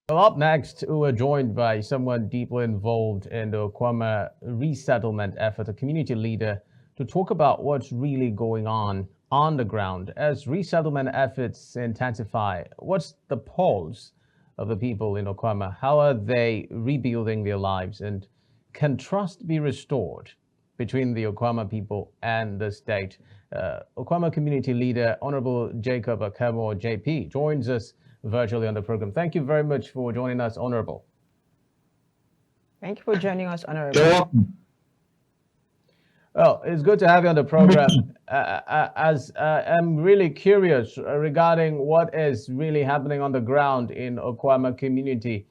Well, up next, we're joined by someone deeply involved in the Okuama resettlement effort, a community leader, to talk about what's really going on the ground as resettlement efforts intensify. What's the pulse of the people in Okuama? How are they rebuilding their lives? And can trust be restored between the Okuama people and the state? Okuama Community Leader, Honorable Jacob Akemor, JP, joins us virtually on the program. Thank you very much for joining us, Honorable. Thank you for joining us, Honorable. You're welcome. Well, it's good to have you on the program. I'm really curious regarding what is really happening on the ground in Okuama community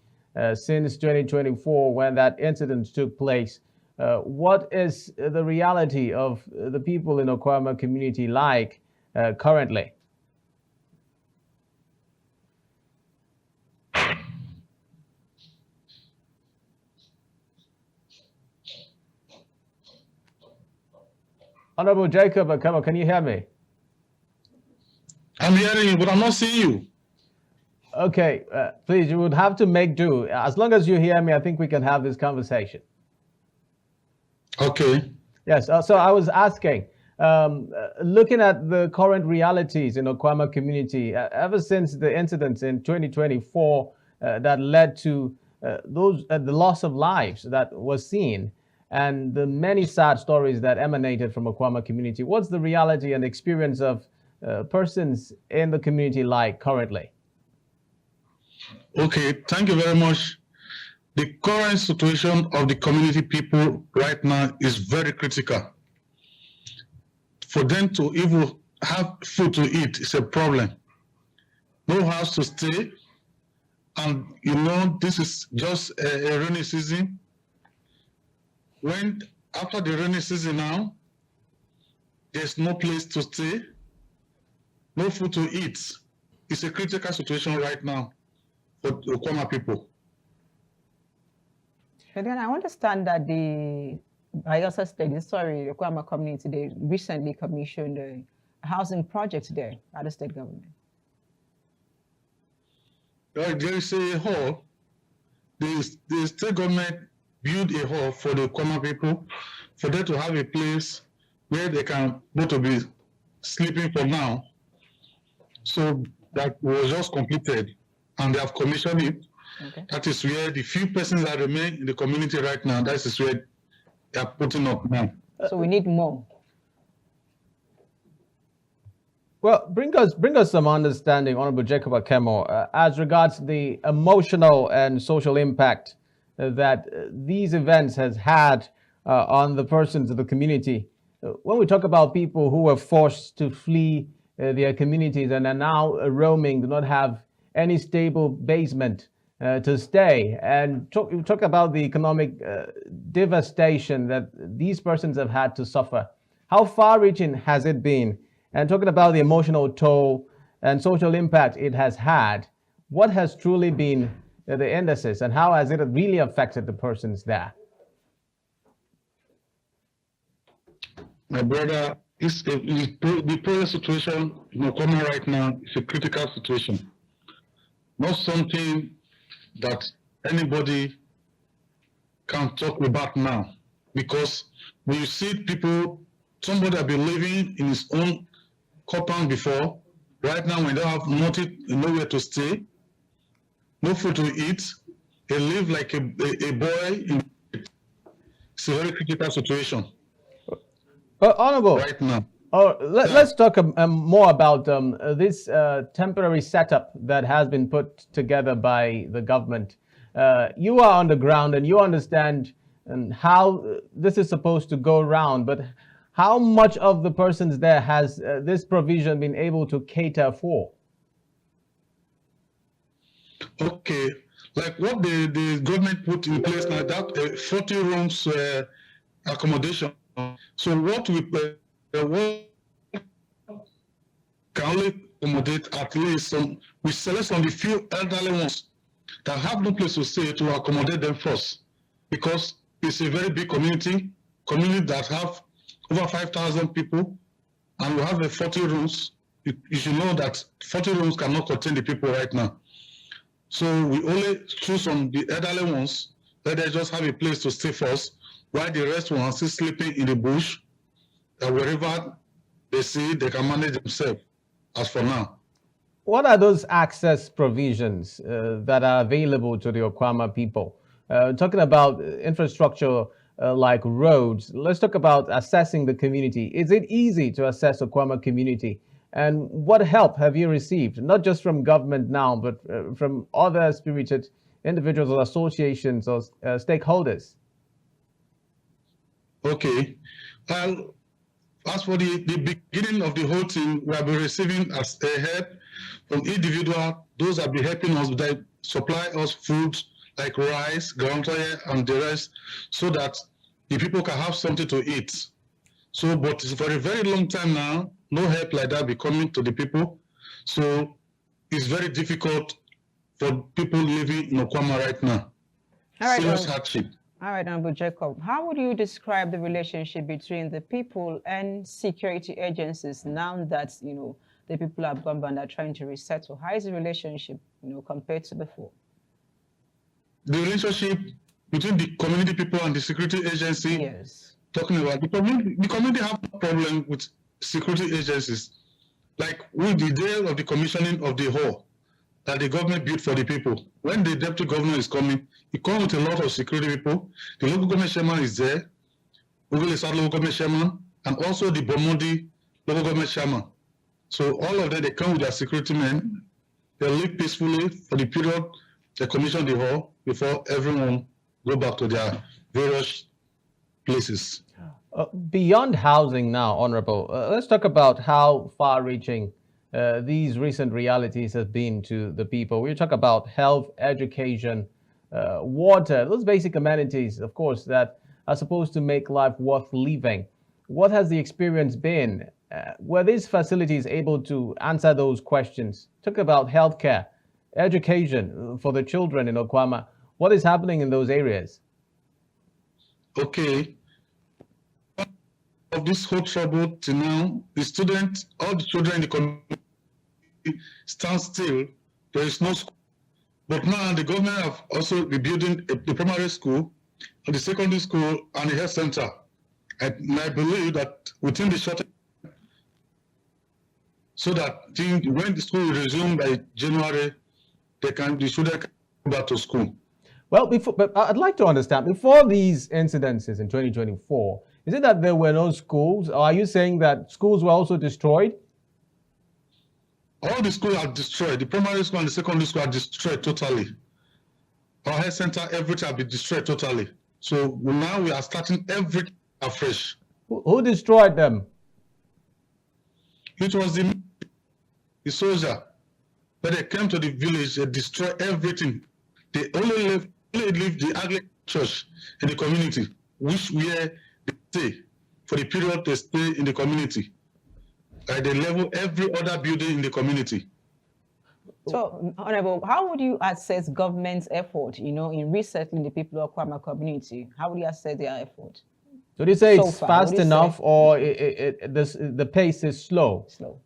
since 2024 when that incident took place. What is the reality of the people in Okuama community like currently? Honorable Jacob Akemor, can you hear me? I'm hearing you, but I'm not seeing you. Okay, please, you would have to make do. As long as you hear me, I think we can have this conversation. Okay. Yes, so I was asking, looking at the current realities in Okuama community, ever since the incidents in 2024 that led to the loss of lives that was seen, and the many sad stories that emanated from Okuama community, what's the reality and experience of persons in the community like currently? Okay, thank you very much. The current situation of the community people right now is very critical. For them to even have food to eat is a problem. No house to stay. And you know, this is just a rainy season. When after the rainy season now, there's no place to stay, no food to eat. It's a critical situation right now for the Okuama people. But then I understand that the Bayelsa State, the Okuama community, they recently commissioned a housing project there by the state government. There is a hall. The state government build a hall for the Okuama people, for them to have a place where they can go to be sleeping for now. So that was just completed, and they have commissioned it. Okay. That is where the few persons that remain in the community right now, that is where they are putting up now. So we need more. Well, bring us some understanding, Honorable Jacob Akemor, as regards the emotional and social impact that these events has had on the persons of the community. When we talk about people who were forced to flee their communities and are now roaming, do not have any stable basement to stay, and talk about the economic devastation that these persons have had to suffer. How far-reaching has it been? And talking about the emotional toll and social impact it has had, what has truly been the indices, and how has it really affected the persons there? My brother, the present situation in Okuama right now is a critical situation. Not something that anybody can talk about now. Because when you see people, somebody have been living in his own compound before, right now when they have nothing, nowhere to stay, no food to eat, they live like a boy. It's a very critical situation. Honorable, right now. Let's talk more about this temporary setup that has been put together by the government. You are on the ground and you understand how this is supposed to go around, but how much of the persons there has this provision been able to cater for? Okay, like what the government put in place now, that 40 rooms accommodation. So what we can only accommodate at least some, we select on the few elderly ones that have no place to stay to accommodate them first, because it's a very big community that have over 5,000 people, and we have 40 rooms. You should know that 40 rooms cannot contain the people right now. So we only choose on the elderly ones, let them just have a place to stay first, while the rest will still sleeping in the bush, wherever they see, they can manage themselves as for now. What are those access provisions that are available to the Okuama people? Talking about infrastructure like roads, let's talk about assessing the community. Is it easy to assess Okuama community? And what help have you received, not just from government now, but from other spirited individuals or associations or stakeholders? Okay. Well, as for the beginning of the whole thing, we have been receiving as a help from individual, those that be helping us, that supply us food like rice, ground oil, and the rest, so that the people can have something to eat. So, but for a very long time now, no help like that be coming to the people. So it's very difficult for people living in Okuama right now. All right, Serious hardship. All right, Honorable Jacob, how would you describe the relationship between the people and security agencies now that, the people have gone and are trying to resettle? How is the relationship, compared to before? The relationship between the community people and the security agency, yes, talking about the community have a problem with security agencies. Like with the day of the commissioning of the hall that the government built for the people, when the deputy governor is coming, he comes with a lot of security people. The local government chairman is there, Ughelesa local government chairman, and also the Bomondi local government chairman. So all of them, they come with their security men. They live peacefully for the period they commission the hall before everyone go back to their various places. Beyond housing now, Honorable, let's talk about how far-reaching these recent realities have been to the people. We talk about health, education, water, those basic amenities, of course, that are supposed to make life worth living. What has the experience been? Were these facilities able to answer those questions? Talk about healthcare, education for the children in Okuama. What is happening in those areas? Okay. Of this whole trouble till now, the students, all the children in the community stand still. There is no school. But now the government have also rebuilding the primary school, the secondary school, and the health center. And I believe that within the short time, so that when the school will resume by January, the children can go back to school. Well, but I'd like to understand, before these incidences in 2024, is it that there were no schools, or are you saying that schools were also destroyed? All the schools are destroyed. The primary school and the secondary school are destroyed totally. Our health center, everything will be destroyed totally. So now we are starting everything afresh. Who destroyed them? It was the soldier. When they came to the village, they destroyed everything. They only leave the Anglican church in the community, which where they stay for the period they stay in the community. They level every other building in the community. So, Honorable, how would you assess government's effort, in resettling the people of Okuama community? How would you assess their effort? So do you say it's fast enough, or the pace is slow? Slow.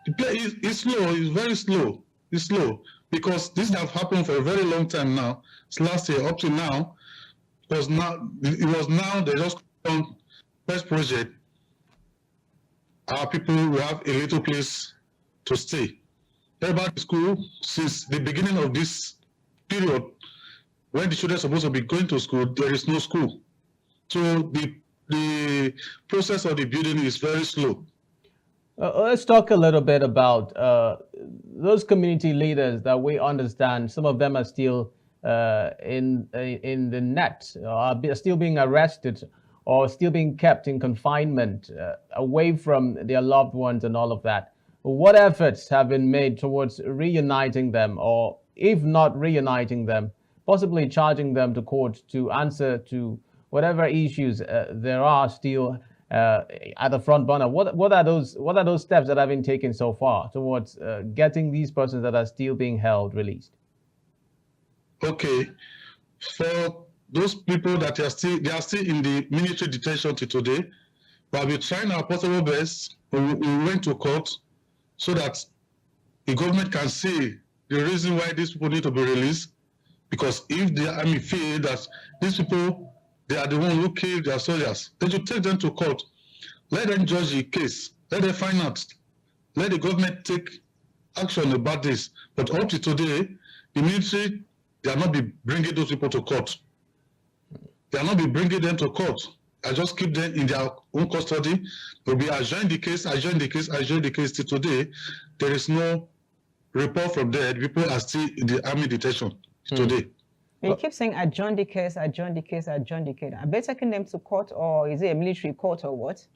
The pace is slow. It's very slow. It's slow because this have happened for a very long time now. It's last year up to now. It was now they just on first project. Our people will have a little place to stay. Everybody school since the beginning of this period, when the children are supposed to be going to school, there is no school. So the process of the building is very slow. Let's talk a little bit about those community leaders that we understand. Some of them are still in the net, are still being arrested or still being kept in confinement away from their loved ones and all of that. What efforts have been made towards reuniting them, or if not reuniting them, possibly charging them to court to answer to whatever issues there are still at the front burner? What are those steps that have been taken so far towards getting these persons that are still being held released? Okay, for those people that are still in the military detention till today, we have been trying our possible best. We went to court so that the government can see the reason why these people need to be released, because if the army feel that these people, they are the ones who killed their soldiers, they should take them to court. Let them judge the case. Let them find out. Let the government take action about this. But up to today, the military, they are not be bringing those people to court. They are not be bringing them to court. I just keep them in their own custody. They'll be adjourn the case, adjourn the case, adjourn the case. Till today, there is no report from there. People are still in the army detention today. You keep saying adjourn the case, adjourn the case, adjourn the case. Are they taking them to court, or is it a military court, or what?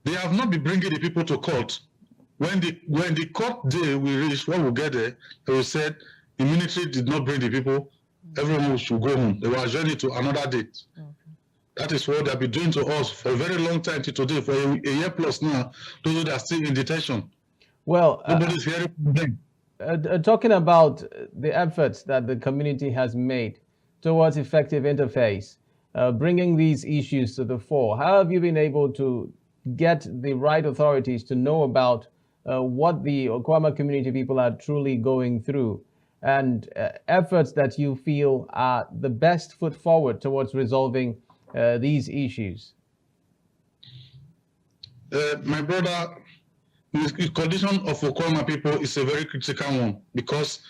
They have not been bringing the people to court. When the court day we reach, when we get there, they will say the military did not bring the people. Everyone should go home. They will adjourn it to another date. Okay. That is what they have been doing to us for a very long time till today, for a year plus now. Those that are still in detention. Well, nobody's hearing from them. Talking about the efforts that the community has made towards effective interface, bringing these issues to the fore, how have you been able to get the right authorities to know about what the Okuama community people are truly going through, and efforts that you feel are the best foot forward towards resolving these issues? My brother, the condition of Okuama people is a very critical one, because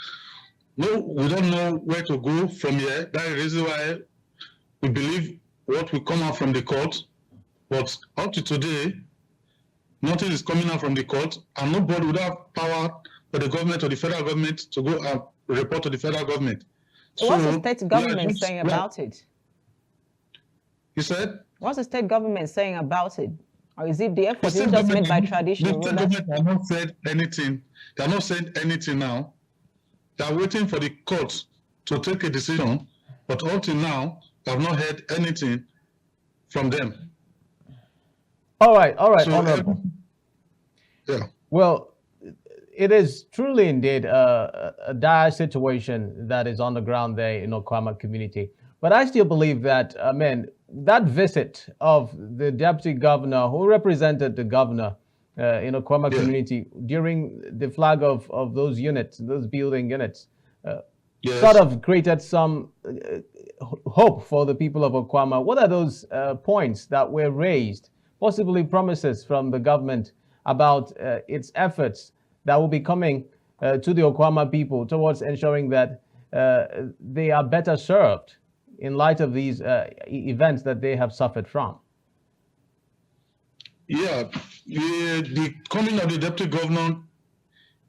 we don't know where to go from here. That is the reason why we believe what will come out from the court. But up to today, nothing is coming out from the court, and nobody would have power for the government or the federal government to go and report to the federal government. What's the state government saying about it? You said? What's the state government saying about it? Or is it the effort just made by traditional rulers? The state government have not said anything. They are not saying anything now. They are waiting for the court to take a decision, but until now, they have not heard anything from them. All right, So, Honorable. Yeah. Well, it is truly indeed a dire situation that is on the ground there in Okuama community. But I still believe that, that visit of the deputy governor who represented the governor in Okuama community during the flag of those units, those building units, sort of created some hope for the people of Okuama. What are those points that were raised, possibly promises from the government about its efforts that will be coming to the Okuama people towards ensuring that they are better served in light of these events that they have suffered from? Yeah, the coming of the deputy governor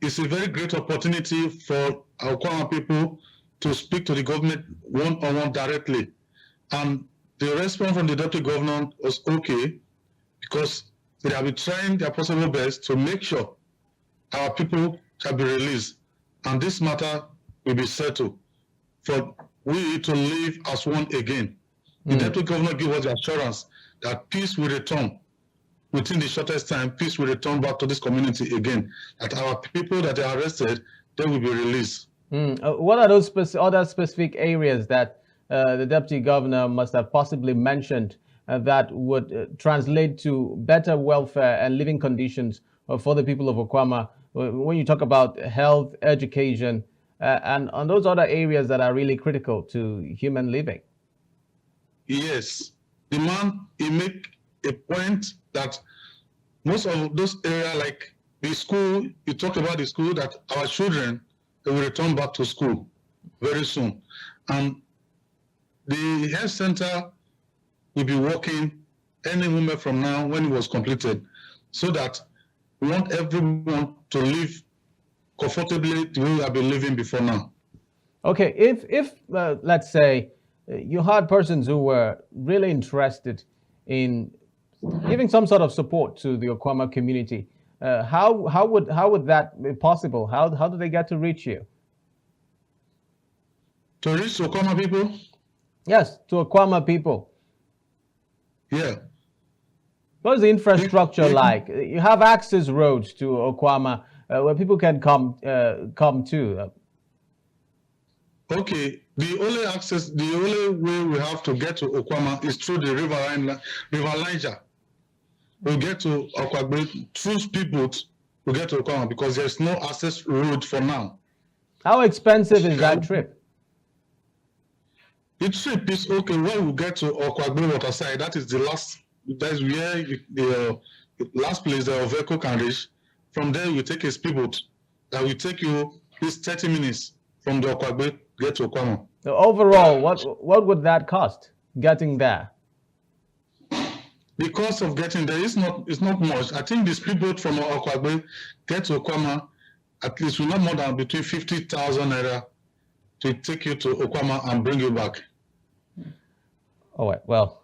is a very great opportunity for our Okuama people to speak to the government one-on-one directly. And the response from the deputy governor was okay, because they have been trying their possible best to make sure our people can be released, and this matter will be settled for we to live as one again. The deputy governor gave us the assurance that peace will return within the shortest time. Peace will return back to this community again. That our people that are arrested, they will be released. What are those other specific areas that the deputy governor must have possibly mentioned that would translate to better welfare and living conditions for the people of Okuama? When you talk about health, education, and on those other areas that are really critical to human living. Yes, the man, he make a point that most of those areas, like the school, you talked about the school, that our children, they will return back to school very soon. And the health center will be working any moment from now when it was completed, so that we want everyone to live comfortably the way we have been living before now. Okay, if let's say you had persons who were really interested in giving some sort of support to the Okuama community, how would that be possible? How do they get to reach you? To reach Okuama people? Yes, to Okuama people. Yeah. What's the infrastructure like? You have access roads to Okuama where people can come to. Okay, the only way we have to get to Okuama is through the River Niger. We get to Okuama through speedboat. We get to Okuama because there's no access road for now. How expensive is that trip? The trip is okay. When we get to Okuama waterside, that is that's where the last place the vehicle can reach. From there, you take a speedboat that will take you this 30 minutes from the Okuama get to Okuama. So overall, what would that cost getting there? The cost of getting there is not much. I think the speedboat from Okuama get to Okuama at least will not more than between 50,000 naira to take you to Okuama and bring you back. All right. Well,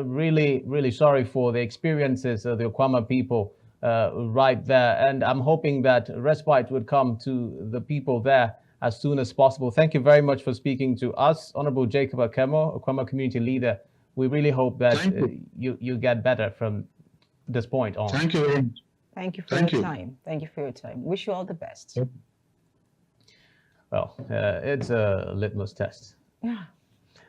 really, really sorry for the experiences of the Okuama people right there, and I'm hoping that respite would come to the people there as soon as possible. Thank you very much for speaking to us, Honorable Jacob Akemor, Okuama Community Leader. We really hope that you get better from this point on. Thank you very much. Thank you for your time. Thank you for your time. Wish you all the best. Yep. Well, it's a litmus test. Yeah.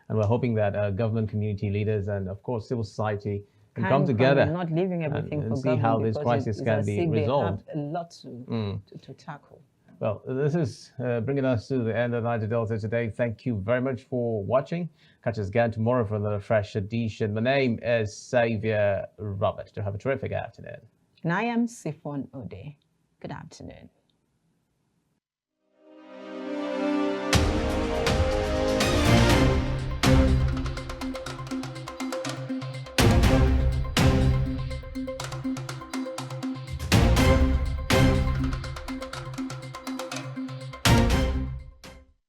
And we're hoping that government, community leaders, and of course civil society can come together not leaving everything and for see how this crisis can be resolved. They have a lot to tackle. Well, this is bringing us to the end of Niger Delta Today. Thank you very much for watching. Catch us again tomorrow for another fresh edition. My name is Xavier Robert. Do have a terrific afternoon. And I am Siphon Ode. Good afternoon.